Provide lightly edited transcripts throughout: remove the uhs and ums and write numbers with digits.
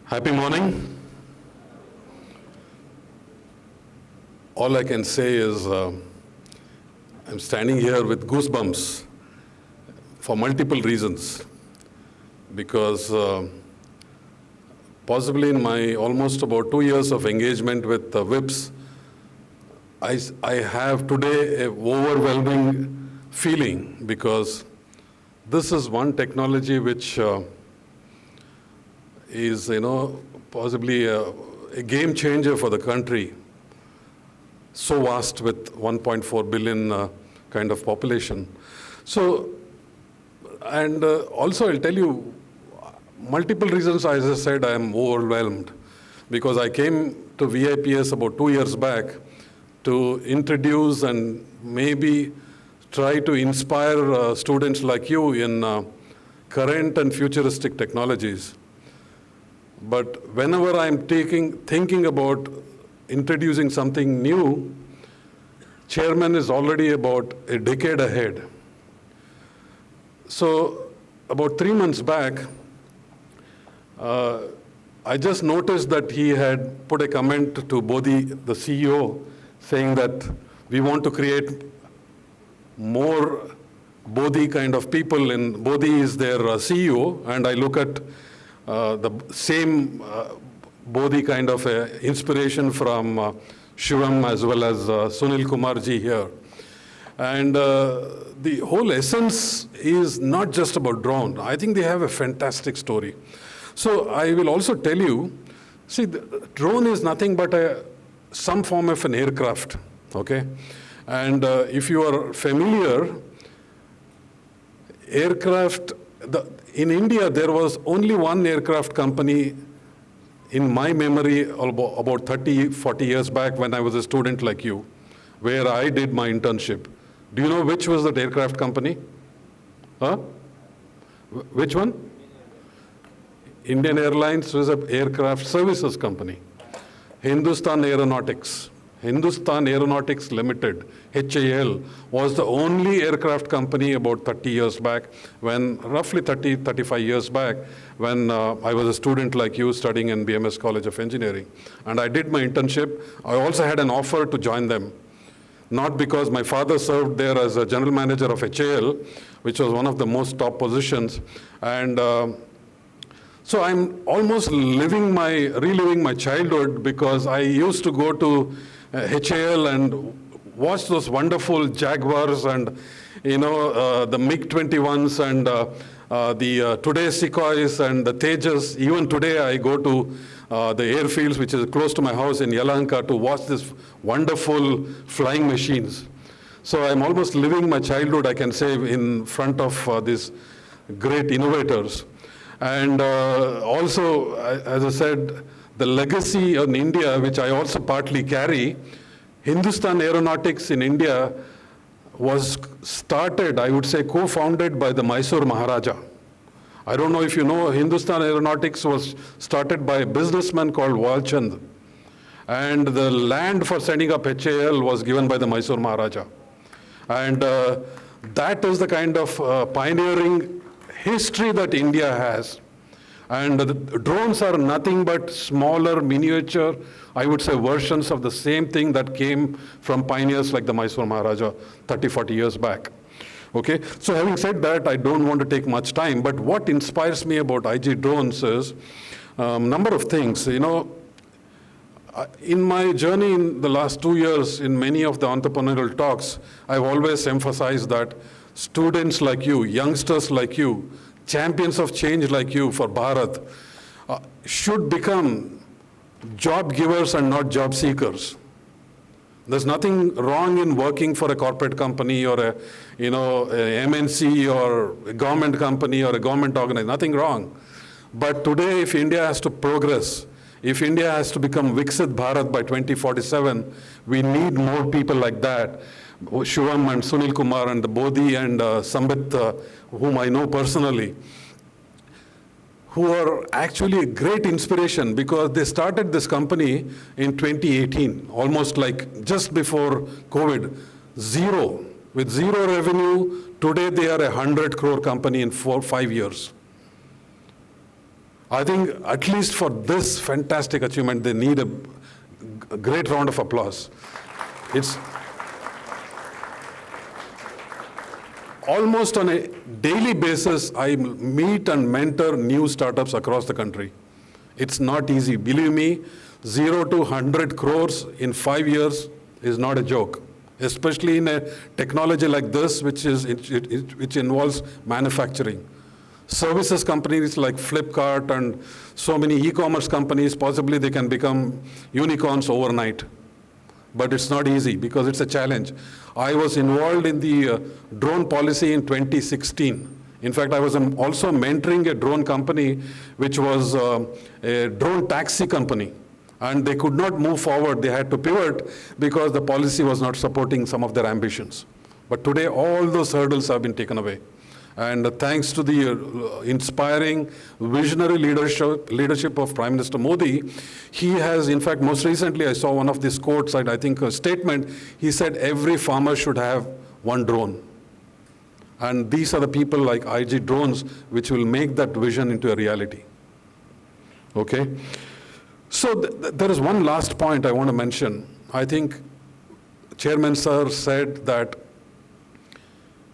Happy morning. All I can say is I'm standing here with goosebumps for multiple reasons. Because possibly in my almost about 2 years of engagement with VIPS, I have today an overwhelming feeling, because this is one technology which is, possibly a game changer for the country. So vast with 1.4 billion kind of population. So, and also I'll tell you, multiple reasons, as I said, I am overwhelmed. Because I came to VIPS about 2 years back to introduce and maybe try to inspire students like you in current and futuristic technologies. But whenever I'm thinking about introducing something new, chairman is already about a decade ahead. So about 3 months back, I just noticed that he had put a comment to Bodhi, the CEO, saying that we want to create more Bodhi kind of people, and Bodhi is their CEO, and I look at the same Bodhi kind of inspiration from Shivam as well as Sunil Kumarji here. And the whole essence is not just about drone. I think they have a fantastic story. So I will also tell you, see, the drone is nothing but some form of an aircraft, okay? And if you are familiar, aircraft, in India, there was only one aircraft company in my memory about 30, 40 years back when I was a student like you, where I did my internship. Do you know which was that aircraft company? Huh? Which one? Indian Airlines was an aircraft services company. Hindustan Aeronautics Limited, HAL, was the only aircraft company about 30 years back, when roughly 30, 35 years back, when I was a student like you studying in BMS College of Engineering. And I did my internship. I also had an offer to join them. Not because my father served there as a general manager of HAL, which was one of the most top positions. And so I'm almost reliving my childhood, because I used to go to HAL and watch those wonderful Jaguars and, the MiG-21s and the today Sukhois and the Tejas. Even today I go to the airfields, which is close to my house in Yelahanka, to watch these wonderful flying machines. So I'm almost living my childhood, I can say, in front of these great innovators. And also, as I said, the legacy in India, which I also partly carry, Hindustan Aeronautics in India was started, I would say, co-founded by the Mysore Maharaja. I don't know if you know, Hindustan Aeronautics was started by a businessman called Walchand. And the land for setting up HAL was given by the Mysore Maharaja. And that is the kind of pioneering history that India has. And the drones are nothing but smaller, miniature, I would say, versions of the same thing that came from pioneers like the Mysore Maharaja 30, 40 years back. Okay, so having said that, I don't want to take much time, but what inspires me about IG drones is a number of things. In my journey in the last 2 years, in many of the entrepreneurial talks, I've always emphasized that students like you, youngsters like you, champions of change like you for Bharat should become job givers and not job seekers. There's nothing wrong in working for a corporate company or a MNC or a government company or a government organization, nothing wrong. But today, if India has to progress, if India has to become Viksit Bharat by 2047, we need more people like that. Shivam and Sunil Kumar and the Bodhi and Sambit, whom I know personally, who are actually a great inspiration, because they started this company in 2018, almost like just before COVID, with zero revenue. Today they are a 100 crore company in 4-5 years. I think at least for this fantastic achievement, they need a great round of applause. It's almost on a daily basis, I meet and mentor new startups across the country. It's not easy. Believe me, 0 to 100 crores in 5 years is not a joke, especially in a technology like this, which involves manufacturing. Services companies like Flipkart and so many e-commerce companies, possibly they can become unicorns overnight. But it's not easy because it's a challenge. I was involved in the drone policy in 2016. In fact, I was also mentoring a drone company, which was a drone taxi company. And they could not move forward. They had to pivot because the policy was not supporting some of their ambitions. But today, all those hurdles have been taken away. And thanks to the inspiring, visionary leadership of Prime Minister Modi, he has, in fact, most recently I saw one of these quotes, I think a statement, he said every farmer should have one drone. And these are the people like IG Drones which will make that vision into a reality. Okay? So there is one last point I want to mention. I think Chairman Sir said that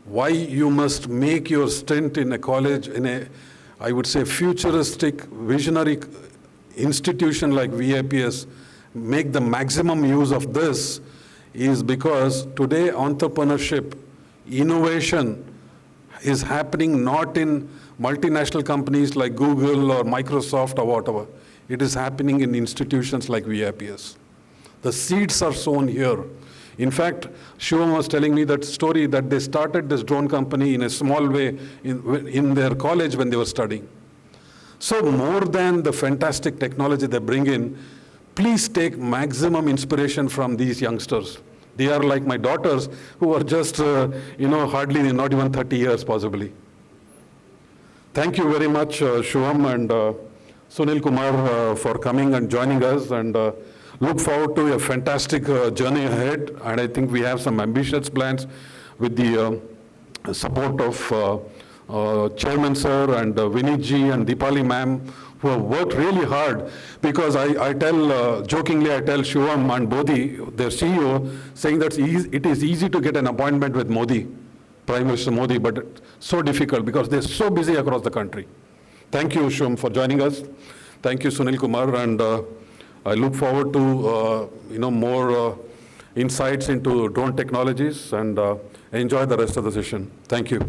why you must make your stint in a college, in a, I would say, futuristic, visionary institution like VIPS, make the maximum use of this, is because today entrepreneurship, innovation is happening not in multinational companies like Google or Microsoft or whatever. It is happening in institutions like VIPS. The seeds are sown here. In fact, Shivam was telling me that story that they started this drone company in a small way in their college when they were studying. So more than the fantastic technology they bring in, please take maximum inspiration from these youngsters. They are like my daughters who are just, hardly not even 30 years possibly. Thank you very much, Shivam and Sunil Kumar for coming and joining us, and look forward to a fantastic journey ahead. And I think we have some ambitious plans with the support of Chairman Sir and Vinit ji and Deepali ma'am, who have worked really hard. Because I tell, jokingly, I tell Shivam and Bodhi, their CEO, saying that it is easy to get an appointment with Modi, Prime Minister Modi, but it's so difficult because they're so busy across the country. Thank you, Shivam, for joining us. Thank you, Sunil Kumar, and I look forward to more insights into drone technologies, and enjoy the rest of the session. Thank you.